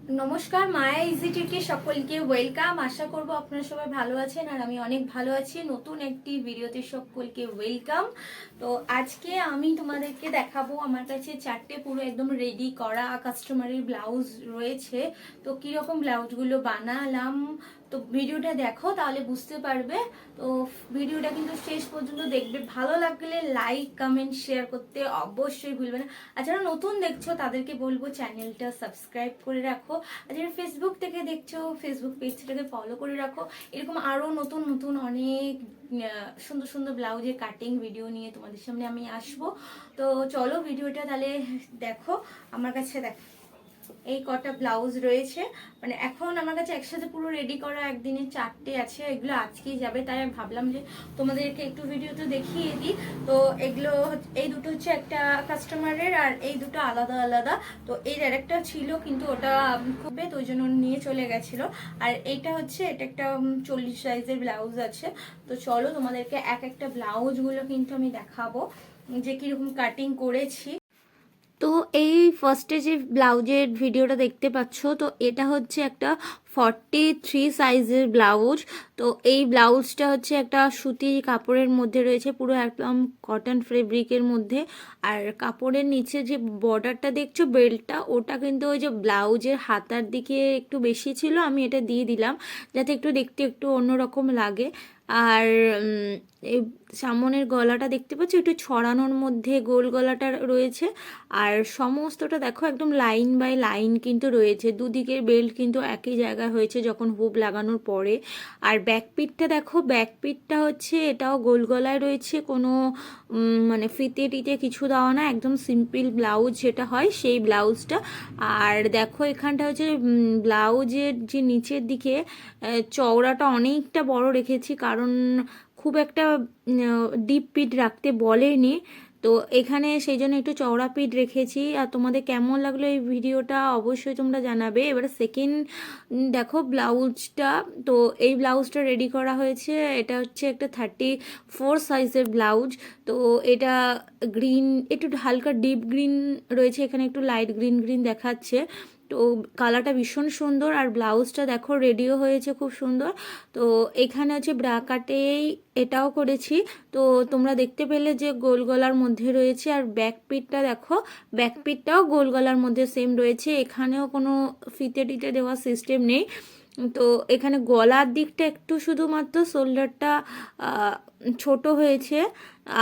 নমস্কার, মায়া ইজিটিকে সকলকে ওয়েলকাম। আশা করব আপনারা সবাই ভালো আছেন আর আমি অনেক ভালো আছি। নতুন একটি ভিডিওতে সকলকে ওয়েলকাম। তো আজকে আমি তোমাদেরকে দেখাবো, আমার কাছে 4টে পুরো একদম রেডি করা কাস্টমারের ব্লাউজ রয়েছে। তো কীরকম ব্লাউজগুলো বানালাম, তো ভিডিওটা দেখো তাহলে বুঝতে পারবে। তো ভিডিওটা কিন্তু শেষ পর্যন্ত দেখবে, ভালো লাগলে লাইক কমেন্ট শেয়ার করতে অবশ্যই ভুলবে না। আর যারা নতুন দেখছো তাদেরকে বলবো চ্যানেলটা সাবস্ক্রাইব করে রাখো। আর যারা ফেসবুক থেকে দেখছো ফেসবুক পেজটাকে ফলো করে রাখো। এরকম আরও নতুন নতুন অনেক সুন্দর সুন্দর ব্লাউজের কাটিং ভিডিও নিয়ে তোমাদের সামনে আমি আসবো। তো চলো ভিডিওটা তাহলে দেখো। আমার কাছে দেখো এই কটা ব্লাউজ রয়েছে, মানে এখন আমার কাছে একসাথে পুরো রেডি করা একদিনে 4টে আছে। এগুলো আজকেই যাবে, তাই ভাবলাম যে তোমাদেরকে একটু ভিডিওতে দেখিয়ে দিই। তো এগুলো এই দুটো হচ্ছে একটা কাস্টমারের, আর এই দুটো আলাদা আলাদা। তো এর আরেকটা ছিল কিন্তু ওটা খুবই, তো ওই জন্য নিয়ে চলে গেছিলো। আর এইটা হচ্ছে এটা একটা 40 সাইজের ব্লাউজ আছে। তো চলো তোমাদেরকে এক একটা ব্লাউজগুলো কিন্তু আমি দেখাবো যে কীরকম কাটিং করেছি। তো এই ফার্স্টে যে ব্লাউজের ভিডিওটা দেখতে পাচ্ছ, তো এটা হচ্ছে একটা 43 সাইজের ব্লাউজ। তো এই ব্লাউজটা হচ্ছে একটা সুতির কাপড়ের মধ্যে রয়েছে, পুরো একদম কটন ফেব্রিকের মধ্যে। আর কাপড়ের নিচে যে বর্ডারটা দেখছো, বেল্টটা, ওটা কিন্তু ওই যে ব্লাউজের হাতার দিকে একটু বেশি ছিল, আমি এটা দিয়ে দিলাম যাতে একটু দেখতে একটু অন্যরকম লাগে। আর এই সামনের গলাটা দেখতে পাচ্ছ, একটু ছড়ানোর মধ্যে গোল গলাটা রয়েছে। আর সমস্তটা দেখো একদম লাইন বাই লাইন কিন্তু রয়েছে, দুদিকের বেল্ট কিন্তু একই জায়গায় হয়েছে যখন হুপ লাগানোর পরে। আর ব্যাক পিটটা দেখো, ব্যাক পিটটা হচ্ছে এটাও গোল গলায় রয়েছে, কোনো মানে ফিতে টিতে কিছু দেওয়া না, একদম সিম্পল ব্লাউজ যেটা হয় সেই ব্লাউজটা। আর দেখো এখানটা হচ্ছে ব্লাউজের যে নিচের দিকে চওড়াটা অনেকটা বড় রেখেছি, কারণ খুব একটা ডিপ পিট রাখতে বলেনি। তো এখানে সেই জন্য একটু চওড়া পিট রেখেছি। আর তোমাদের কেমন লাগলো এই ভিডিওটা অবশ্যই তোমরা জানাবে। এবারে সেকেন্ড দেখো ব্লাউজটা, তো এই ব্লাউজটা রেডি করা হয়েছে। এটা হচ্ছে একটা 34 সাইজের ব্লাউজ। তো এটা গ্রিন, একটু হালকা ডিপ গ্রিন রয়েছে, এখানে একটু লাইট গ্রিন গ্রিন দেখাচ্ছে। তো কালারটা ভীষণ সুন্দর, আর ব্লাউজটা দেখো রেডিও হয়েছে খুব সুন্দর। তো এখানে হচ্ছে ব্রাকাটেই এটাও করেছি। তো তোমরা দেখতে পেলে যে গোল গলার মধ্যে রয়েছে। আর ব্যাক পিটটা দেখো, ব্যাক পিটটাও গোল গলার মধ্যে সেম রয়েছে, এখানেও কোনো ফিতে টিতে দেওয়া সিস্টেম নেই। তো এখানে গলার দিকটা একটু শুধুমাত্র শোল্ডারটা ছোট হয়েছে,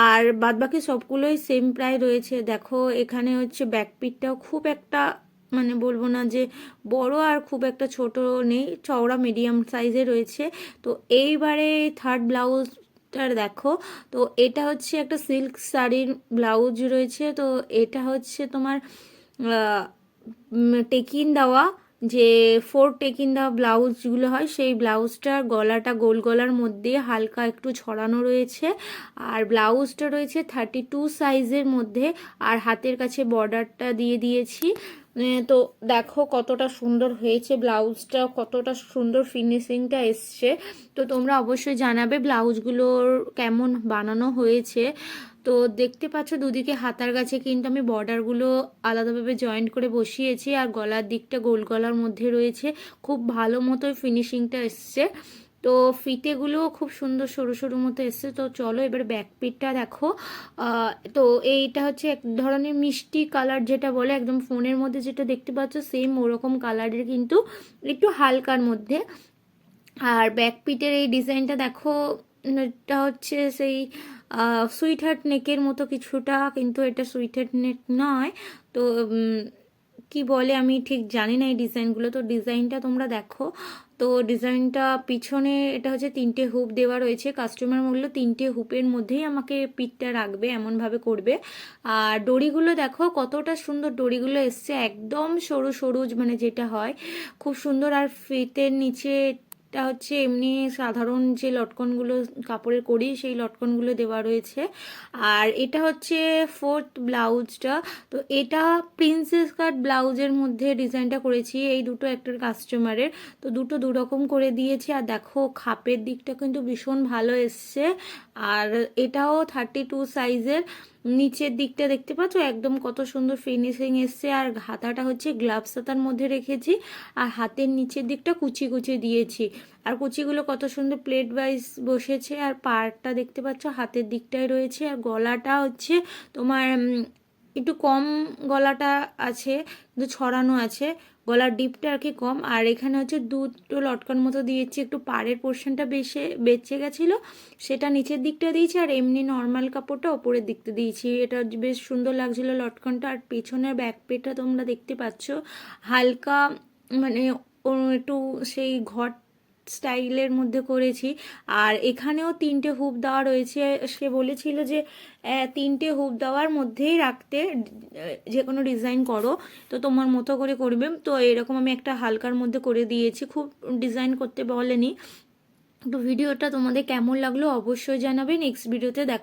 আর বাদবাকি সবগুলোই সেম প্রায় রয়েছে। দেখো এখানে হচ্ছে ব্যাক পিটটাও খুব একটা, মানে বলবো না যে বড় আর খুব একটা ছোট নেই, চওড়া মিডিয়াম সাইজে রয়েছে। তো এইবারে থার্ড ব্লাউজটার দেখো, তো এটা হচ্ছে একটা সিল্ক শাড়ির ব্লাউজ রয়েছে। তো এটা হচ্ছে তোমার টেকিন দেওয়া, যে 4 টেকিন দেওয়া ব্লাউজগুলো হয় সেই ব্লাউজটার গলাটা গোল গলার মধ্যে হালকা একটু ছড়ানো রয়েছে। আর ব্লাউজটা রয়েছে 32 সাইজের মধ্যে, আর হাতের কাছে বর্ডারটা দিয়ে দিয়েছি। তো দেখো কতটা সুন্দর হয়েছে ব্লাউজটা, কতটা সুন্দর ফিনিশিংটা এসছে। তো তোমরা অবশ্যই জানাবে ব্লাউজগুলোর কেমন বানানো হয়েছে। তো দেখতে পাচ্ছ দুদিকে হাতার কাছে কিন্তু আমি বর্ডারগুলো আলাদাভাবে জয়েন্ট করে বসিয়েছি, আর গলার দিকটা গোল গলার মধ্যে রয়েছে, খুব ভালো মতো ফিনিশিংটা এসছে। তো ফিতেগুলো খুব সুন্দর সরু সরু মতো এসছে। তো চলো এবার ব্যাক পিটটা দেখো। তো এইটা হচ্ছে এক ধরনের মিষ্টি কালার, যেটা বলে একদম ফোনের মধ্যে যেটা দেখতে পাচ্ছ সেম ওরকম কালারের, কিন্তু একটু হালকার মধ্যে। আর ব্যাক পিটের এই ডিজাইনটা দেখো, এটা হচ্ছে সেই সুইট হার্ট নেকের মতো কিছুটা, কিন্তু এটা সুইট হার্ট নেক নয়। তো কি বলে আমি ঠিক জানি না এই ডিজাইনগুলো। তো ডিজাইনটা তোমরা দেখো। তো ডিজাইনটা পিছনে এটা হচ্ছে 3টে হুপ দেওয়া রয়েছে, কাস্টমার বললো 3টে হুপের মধ্যেই আমাকে পিঠটা রাখবে, এমনভাবে করবে। আর দড়িগুলো দেখো কতটা সুন্দর দড়িগুলো এসছে, একদম সরু সরু মানে যেটা হয়, খুব সুন্দর। আর ফিতের নিচে এটা হচ্ছে এমনি সাধারণ যে লটকনগুলো কাপড়ের করি সেই লটকনগুলো দেওয়া রয়েছে। আর এটা হচ্ছে ফোর্থ ব্লাউজটা। তো এটা প্রিন্সেস কাট ব্লাউজের মধ্যে ডিজাইনটা করেছি, এই দুটো একটা কাস্টমারের। তো দুটো দুরকম করে দিয়েছি। আর দেখো খাপের দিকটা কিন্তু ভীষণ ভালো এসছে। আর এটাও 32 সাইজের। নিচের দিকটা দেখতে পাচ্ছ একদম কত সুন্দর ফিনিশিং এসছে। আর হাতাটা হচ্ছে গ্লাভস হাতার মধ্যে রেখেছি, আর হাতের নিচের দিকটা কুচি কুচি দিয়েছি। আর কুচিগুলো কত সুন্দর প্লেট ওয়াইজ বসেছে। আর পাড়টা দেখতে পাচ্ছ হাতের দিকটায় রয়েছে। আর গলাটা হচ্ছে তোমার একটু কম গলাটা আছে, কিন্তু ছড়ানো আছে, গলার ডিপটা আর কি কম। আর এখানে হচ্ছে দুটো লটকান মতো দিয়েছি, একটু পাড়ের পোর্শনটা বেঁচে গেছিলো, সেটা নিচের দিকটা দিয়েছি। আর এমনি নর্মাল কাপড়টা ওপরের দিকটা দিয়েছি। এটা বেশ সুন্দর লাগছিলো লটকানটা। আর পেছনের ব্যাক পেটা তোমরা দেখতে পাচ্ছ হালকা মানে একটু সেই ঘট স্টাইলের মধ্যে করেছি। আর এখানেও 3টে হুপ দেওয়া রয়েছে। সে বলেছিল যে 3টে হুপ দেওয়ার মধ্যেই রাখতে, যে কোনো ডিজাইন করো তো তোমার মতো করে করবে। তো এরকম আমি একটা হালকার মধ্যে করে দিয়েছি, খুব ডিজাইন করতে বলেনি। তো ভিডিওটা তোমাদের কেমন লাগলো অবশ্যই জানাবে। নেক্সট ভিডিওতে দেখা